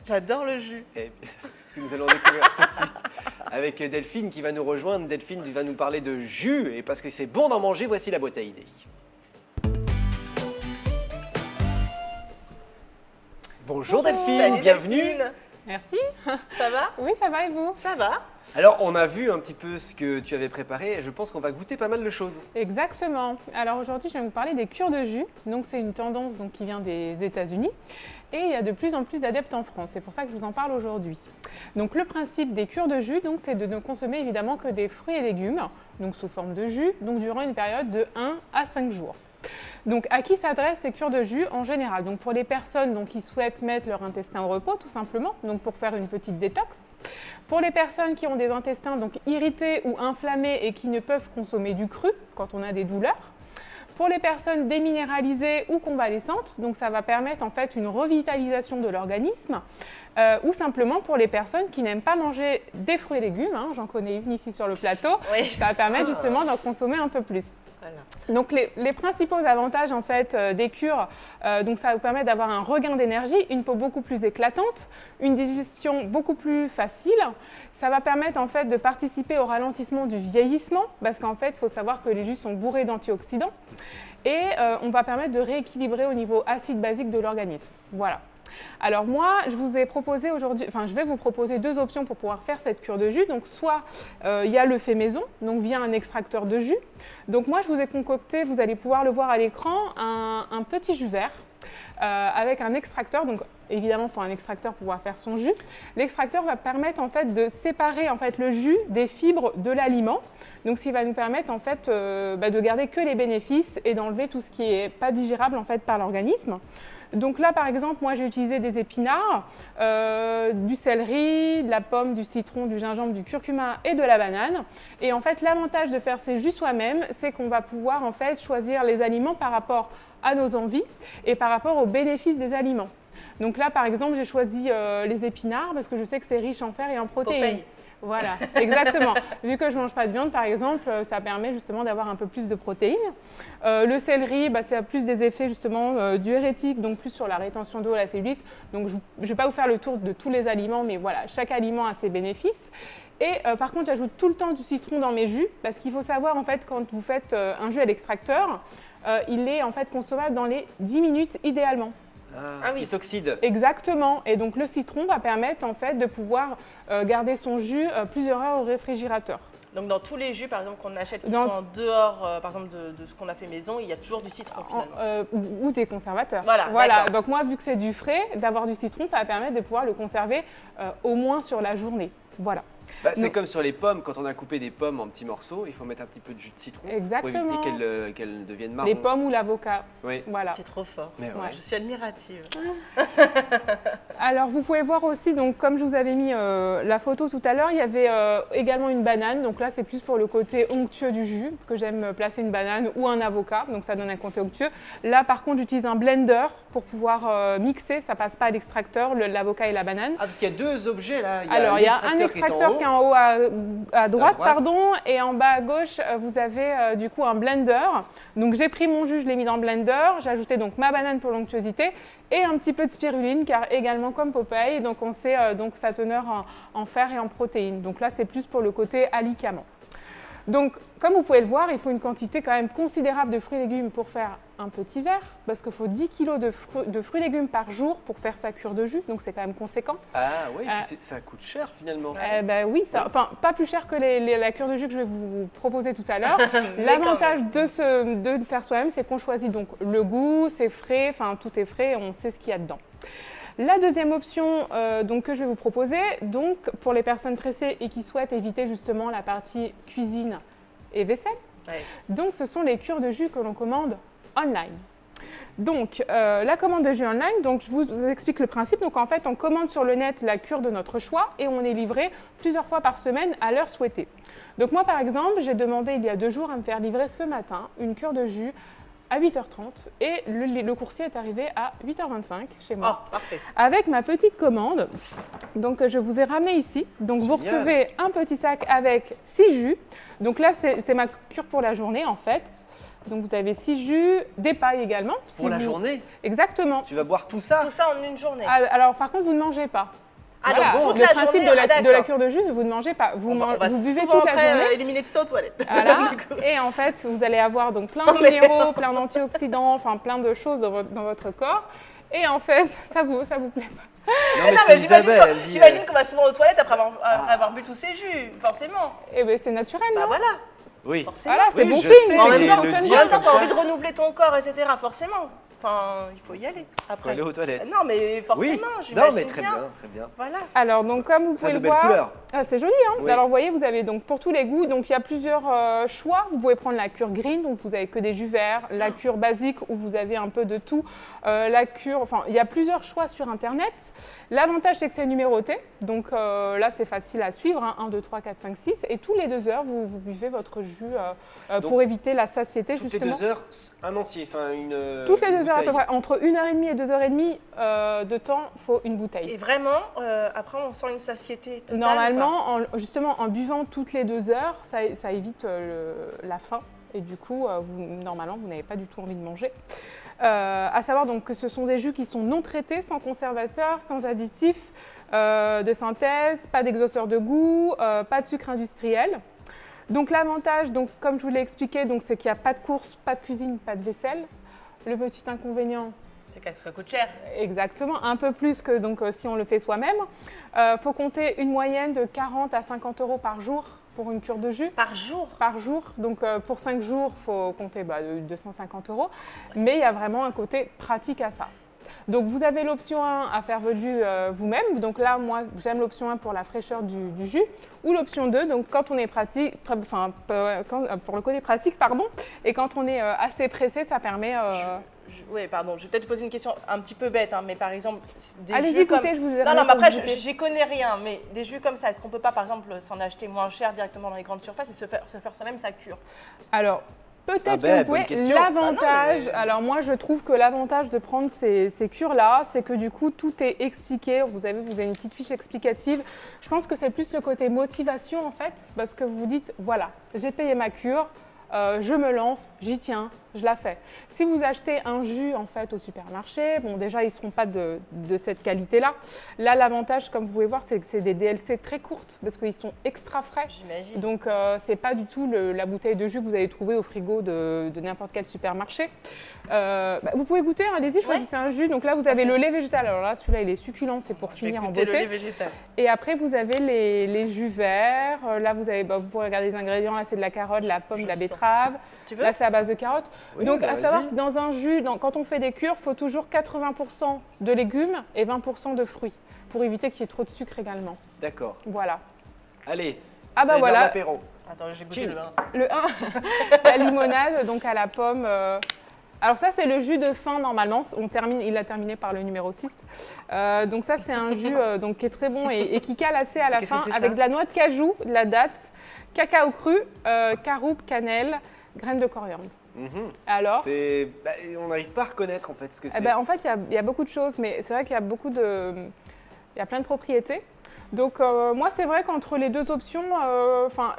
J'adore le jus. Et ce que nous allons découvrir tout de suite avec Delphine qui va nous rejoindre. Delphine va nous parler de jus et parce que c'est bon d'en manger, voici la boîte à idées. Bonjour Delphine, Salut bienvenue. Delphine. Merci. Ça va? Oui, ça va et vous? Ça va. Alors on a vu un petit peu ce que tu avais préparé et je pense qu'on va goûter pas mal de choses. Exactement. Alors aujourd'hui, je vais vous parler des cures de jus. Donc c'est une tendance qui vient des États-Unis et il y a de plus en plus d'adeptes en France. C'est pour ça que je vous en parle aujourd'hui. Donc le principe des cures de jus, c'est de ne consommer évidemment que des fruits et légumes, donc sous forme de jus, donc durant une période de 1 à 5 jours. Donc à qui s'adressent ces cures de jus en général? Donc pour les personnes qui souhaitent mettre leur intestin au repos tout simplement, donc pour faire une petite détox. Pour les personnes qui ont des intestins irrités ou inflammés et qui ne peuvent consommer du cru quand on a des douleurs. Pour les personnes déminéralisées ou convalescentes, donc ça va permettre en fait une revitalisation de l'organisme. Ou simplement pour les personnes qui n'aiment pas manger des fruits et légumes, j'en connais une ici sur le plateau, Oui. ça va permettre justement d'en consommer un peu plus. Voilà. Donc les principaux avantages en fait des cures, donc ça va vous permettre d'avoir un regain d'énergie, une peau beaucoup plus éclatante, une digestion beaucoup plus facile. Ça va permettre en fait de participer au ralentissement du vieillissement parce qu'en fait il faut savoir que les jus sont bourrés d'antioxydants et on va permettre de rééquilibrer au niveau acide-basique de l'organisme. Voilà. Alors moi, je vais vous proposer deux options pour pouvoir faire cette cure de jus. Donc soit il y a le fait maison, donc via un extracteur de jus. Donc moi, je vous ai concocté, vous allez pouvoir le voir à l'écran, un petit jus vert avec un extracteur. Donc évidemment, il faut un extracteur pour pouvoir faire son jus. L'extracteur va permettre en fait de séparer en fait le jus des fibres de l'aliment. Donc ce qui va nous permettre en fait de garder que les bénéfices et d'enlever tout ce qui n'est pas digérable en fait par l'organisme. Donc là, par exemple, moi, j'ai utilisé des épinards, du céleri, de la pomme, du citron, du gingembre, du curcuma et de la banane. Et en fait, l'avantage de faire ces jus soi-même, c'est qu'on va pouvoir en fait choisir les aliments par rapport à nos envies et par rapport aux bénéfices des aliments. Donc là, par exemple, j'ai choisi les épinards parce que je sais que c'est riche en fer et en protéines. Popeye. Voilà, exactement. Vu que je ne mange pas de viande, par exemple, ça permet justement d'avoir un peu plus de protéines. Le céleri, ça a plus des effets justement diurétiques, donc plus sur la rétention d'eau, la cellulite. Donc je ne vais pas vous faire le tour de tous les aliments, mais voilà, chaque aliment a ses bénéfices. Et par contre, j'ajoute tout le temps du citron dans mes jus, parce qu'il faut savoir en fait, quand vous faites un jus à l'extracteur, il est en fait consommable dans les 10 minutes idéalement. Ah oui. Il s'oxyde. Exactement. Et donc le citron va permettre en fait de pouvoir garder son jus plusieurs heures au réfrigérateur. Donc dans tous les jus, par exemple, qu'on achète qui sont en dehors, par exemple, de ce qu'on a fait maison, il y a toujours du citron finalement. Ou des conservateurs. Voilà. Donc moi, vu que c'est du frais, d'avoir du citron, ça va permettre de pouvoir le conserver au moins sur la journée. Voilà. C'est comme sur les pommes, quand on a coupé des pommes en petits morceaux, il faut mettre un petit peu de jus de citron Exactement. pour éviter qu'elles deviennent marron. Les pommes ou l'avocat. Oui. Voilà. C'est trop fort. Mais ouais. Je suis admirative. Alors vous pouvez voir aussi, donc comme je vous avais mis la photo tout à l'heure, il y avait également une banane. Donc là c'est plus pour le côté onctueux du jus que j'aime placer une banane ou un avocat, donc ça donne un côté onctueux. Là par contre j'utilise un blender pour pouvoir mixer, ça passe pas à l'extracteur, l'avocat et la banane. Ah parce qu'il y a deux objets là. Alors il y a un extracteur qui est en haut à droite, et en bas à gauche vous avez du coup un blender. Donc j'ai pris mon jus, je l'ai mis dans le blender, j'ai ajouté donc ma banane pour l'onctuosité et un petit peu de spiruline car également comme Popeye, donc on sait donc sa teneur en fer et en protéines. Donc là c'est plus pour le côté alicament. Donc comme vous pouvez le voir, il faut une quantité quand même considérable de fruits et légumes pour faire un petit verre parce qu'il faut 10 kg de fruits et légumes par jour pour faire sa cure de jus, donc c'est quand même conséquent. Ah oui, ça coûte cher finalement. Oui, enfin pas plus cher que la cure de jus que je vais vous proposer tout à l'heure. L'avantage de faire soi-même, c'est qu'on choisit donc le goût, c'est frais, enfin tout est frais, on sait ce qu'il y a dedans. La deuxième option que je vais vous proposer, donc pour les personnes pressées et qui souhaitent éviter justement la partie cuisine et vaisselle, donc ce sont les cures de jus que l'on commande online. Donc la commande de jus online, donc je vous explique le principe. Donc en fait on commande sur le net la cure de notre choix et on est livré plusieurs fois par semaine à l'heure souhaitée. Donc moi par exemple j'ai demandé il y a 2 jours à me faire livrer ce matin une cure de jus à 8h30 et le coursier est arrivé à 8h25 chez moi. Oh, parfait. Avec ma petite commande. Donc je vous ai ramené ici. Donc vous Génial. recevez un petit sac avec 6 jus. Donc là c'est ma cure pour la journée en fait. Donc vous avez 6 jus, des pailles également. Pour la journée, Exactement. tu vas boire tout ça. Tout ça en une journée. Alors par contre vous ne mangez pas. Ah, Voilà. donc toute Le la principe journée, de la d'accord. cure de jus, vous ne mangez pas. Vous, On va vous buvez souvent toute la après, journée. éliminer tout ça aux toilettes. Voilà. Et en fait, vous allez avoir donc plein de minéraux, plein d'antioxydants, enfin plein de choses dans votre corps. Et en fait, ça vous plaît pas. Non, mais Non, c'est mais Isabelle, elle dit. j'imagine qu'on va souvent aux toilettes après avoir bu tous ces jus, forcément. Eh bien, c'est naturel, Bah non? voilà, Oui. forcément. Voilà, c'est Oui, bon je signe. sais, En même mais temps, le fonctionne dire bien. en même temps, comme t'as ça, envie de renouveler ton corps, etc. Forcément. Enfin, il faut y aller faut après. aller aux toilettes. Non, mais forcément, Oui. Non, j'imagine mais très bien. bien, très bien. Voilà. Alors, donc, comme vous Ça a pouvez de le belles voir, couleurs. c'est joli, hein. Oui. Alors, vous voyez, vous avez donc pour tous les goûts, donc il y a plusieurs choix. Vous pouvez prendre la cure green, donc vous avez que des jus verts, la cure basique où vous avez un peu de tout, la cure, enfin, il y a plusieurs choix sur Internet. L'avantage, c'est que c'est numéroté, donc là, c'est facile à suivre, hein, 1, 2, 3, 4, 5, 6, et tous les 2 heures, vous buvez votre jus Donc, pour éviter la satiété, Toutes justement. les 2 heures, un entier, enfin une. Toutes les 2 heures à peu bouteille. près, entre 1h30 et 2h30 de temps, il faut une bouteille. Et vraiment, après, on sent une satiété totale. Normalement, justement, en buvant toutes les 2 heures, ça évite la faim. Et du coup, normalement, vous n'avez pas du tout envie de manger. À savoir donc, que ce sont des jus qui sont non traités, sans conservateur, sans additifs de synthèse, pas d'exhausteur de goût, pas de sucre industriel. Donc l'avantage, donc, comme je vous l'ai expliqué, c'est qu'il n'y a pas de course, pas de cuisine, pas de vaisselle. Le petit inconvénient, C'est que ça coûte cher. exactement, un peu plus que donc, si on le fait soi-même. Il faut compter une moyenne de 40 à 50 € par jour pour une cure de jus. Par jour. Par jour, donc pour 5 jours, il faut compter 250 €. Mais il y a vraiment un côté pratique à ça. Donc vous avez l'option 1 à faire votre jus vous-même. Donc là, moi, j'aime l'option 1 pour la fraîcheur du jus. Ou l'option 2, donc quand on est pratique, enfin pour le côté pratique, pardon. Et quand on est assez pressé, ça permet... Oui, pardon, je vais peut-être poser une question un petit peu bête, hein, mais par exemple, des Allez-y, jus comme... écoutez, je vous ai Non, ramené mais après, pour goûter. j'y connais rien, mais des jus comme ça, est-ce qu'on peut pas, par exemple, s'en acheter moins cher directement dans les grandes surfaces et se faire soi-même sa cure? Alors, peut-être Ah que ben, vous pouvez. bonne question. L'avantage, Ah non, mais- alors moi je trouve que l'avantage de prendre ces cures-là, c'est que du coup tout est expliqué. Vous avez une petite fiche explicative. Je pense que c'est plus le côté motivation en fait, parce que vous vous dites voilà, j'ai payé ma cure, je me lance, j'y tiens, je la fais. Si vous achetez un jus en fait au supermarché, bon déjà ils ne seront pas de cette qualité-là. Là l'avantage, comme vous pouvez voir, c'est que c'est des DLC très courtes parce qu'ils sont extra frais. J'imagine. Donc, c'est pas du tout la bouteille de jus que vous allez trouver au frigo de n'importe quel supermarché. Vous pouvez goûter, hein, allez-y, choisissez un jus. Donc là, vous avez le lait végétal. Alors là, celui-là, il est succulent, c'est pour Je vais finir en goûter le lait beauté. végétal. Et après, vous avez les jus verts. Là, vous pourrez regarder les ingrédients. Là, c'est de la carotte, de la pomme, Je de la sens. betterave. Tu veux? Là, c'est à base de carottes. Oui, Donc, bah, à savoir vas-y. que dans un jus, quand on fait des cures, il faut toujours 80% de légumes et 20% de fruits pour éviter qu'il y ait trop de sucre également. D'accord. Voilà. Allez. Ah bah c'est l'heure voilà. de l'apéro. Attends, j'ai goûté Chill. le vin. Le 1, la limonade, donc à la pomme. Alors ça, c'est le jus de fin normalement. Il a terminé par le numéro 6. Donc ça, c'est un jus donc, qui est très bon et qui cale assez à la Qu'est-ce que fin c'est, avec ça de la noix de cajou, de la date, cacao cru, caroube, cannelle, graines de coriandre. Mhm. Alors, On n'arrive pas à reconnaître en fait ce que c'est. en fait, il y a beaucoup de choses, mais c'est vrai qu'il y a il y a plein de propriétés. Donc moi, c'est vrai qu'entre les deux options,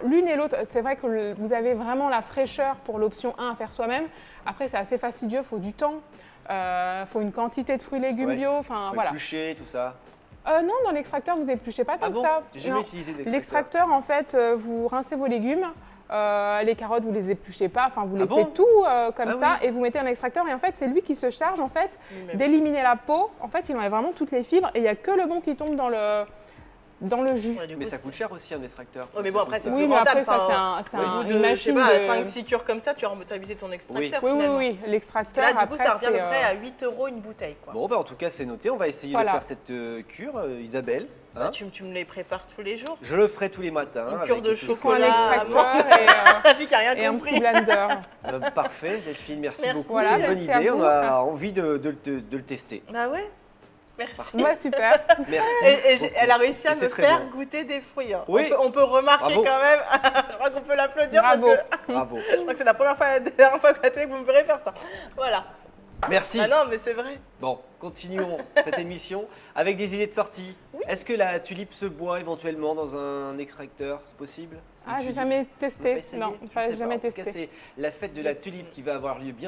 l'une et l'autre, c'est vrai que vous avez vraiment la fraîcheur pour l'option 1 à faire soi-même. Après, c'est assez fastidieux, il faut du temps, il faut une quantité de fruits et légumes Ouais. bio, enfin Faut voilà. éplucher, tout ça. Non, dans l'extracteur, vous épluchez pas tant Ah que bon ça. J'ai jamais Non. utilisé d'extracteur. L'extracteur, en fait, vous rincez vos légumes. Les carottes, vous les épluchez pas, enfin vous laissez bon tout comme Ah ça oui. et vous mettez un extracteur et en fait c'est lui qui se charge en fait Lui-même. d'éliminer la peau. En fait, il enlève vraiment toutes les fibres et il n'y a que le bon qui tombe dans le jus. Ouais, du Mais coup, ça coûte cher aussi un extracteur. Ouais, mais bon, après, c'est Oui, plus mais après rentable, ça enfin, c'est Au bout une de, je sais machine pas, de... 5-6 cures comme ça, tu as rentabilisé ton extracteur Oui, finalement. oui, Parce l'extracteur. que là, du coup, après, ça revient à peu c'est, près à 8 € une bouteille. Quoi. Bon, en tout cas, c'est noté. On va essayer Voilà. de faire cette cure, Isabelle. Hein Tu me les prépares tous les jours. Je le ferai tous les matins. Une avec cure de tout ce que- un chocolat. extracteur La fille qui a rien et un compris. petit blender. Parfait, Delphine, merci Merci. beaucoup. Voilà, C'est une bonne merci à idée. vous. On a envie de le tester. Bah ouais. Merci. Ouais, super. Merci. Et beaucoup. elle a réussi à Et c'est me très faire bon. goûter des fruits. Hein. Oui. On peut remarquer Bravo. quand même. Je crois qu'on peut l'applaudir parce Bravo. que Bravo. je crois que c'est la dernière fois que vous me verrez faire ça. Voilà. Merci. Ah non, mais c'est vrai. Bon, continuons cette émission avec des idées de sortie. Est-ce que la tulipe se boit éventuellement dans un extracteur? C'est possible? Ah, Une j'ai tulipe? jamais Vous n'avez testé. essayé? Non, Je ne pas sais pas. jamais En tout cas, testé. c'est la fête de la tulipe qui va avoir lieu bientôt.